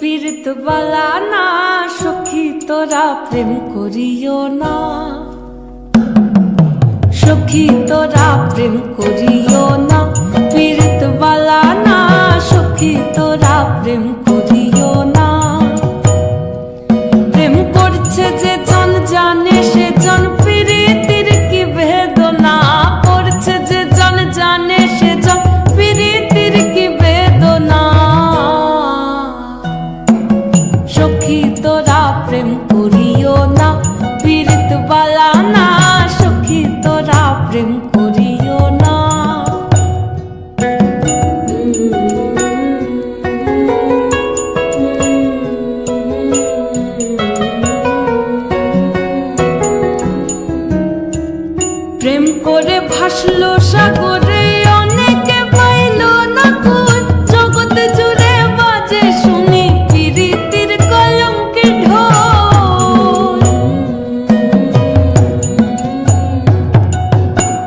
পীড়িত বালা না সখী তোরা প্রেম করিও না, সখী তোরা প্রেম করিও না। পীড়িত বালা না সখী তোরা প্রেম করিও না। প্রেম করছে যে জন জানে সে জন পীড়িতির কি বেদনা করছে, যে জন জানে সে জন পীড়িতির কি বেদনা। সখী তোরা প্রেম করিও না, পীড়িত বালা না সখী তোরা প্রেম করিও না। প্রেম করে ভাসলো সাগরে অনেকে পাইল না কুল, জগৎ জুড়ে বাজে শুনি পীড়িতির কলঙ্কের ঢোল।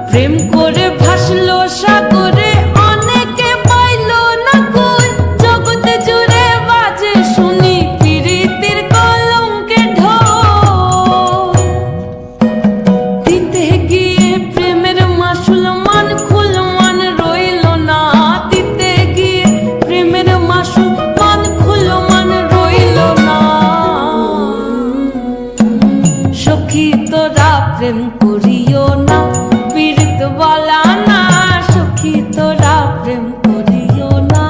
প্রেম করে ভাসলো সাগরে অনেকে পাইল না কুল, জগৎ জুড়ে বাজে শুনি পীড়িতির কলঙ্কের ঢোল। দিতে গিয়ে প্রেমের মাসুল মান খুল মান রইল না, দিতে গিয়ে প্রেমের মাসুল মান খুল মান রইল না। সখী তোরা প্রেম করিও না, পীড়িত বালা না সখী তোরা প্রেম করিও না।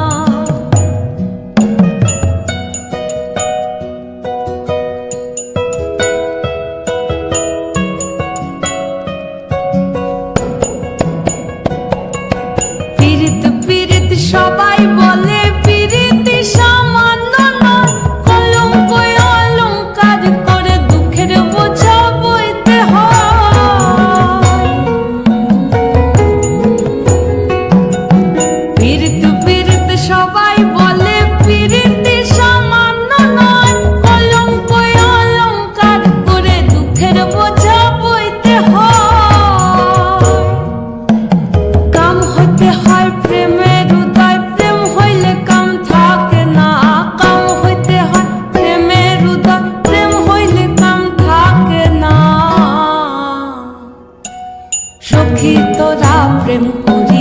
পীড়িত পীড়িত সবাই বলে পীড়িতি সামান্য নয়, কলঙ্ক অলঙ্কার করে দুঃখের বোঝা বইতে হয়। পীড়িত পীড়িত সবাই বলে পীড়িতি সামান্য নয়, কলঙ্ক অলঙ্কার করে দুঃখের বোঝা বইতে হয়। কাম হইতে হয় প্রেমের উদয়, প্রেম হইলে কাম থাকে না। কাম হইতে হয় প্রেমের উদয়, প্রেম হইলে কাম থাকে না। সখী তোরা প্রেম করি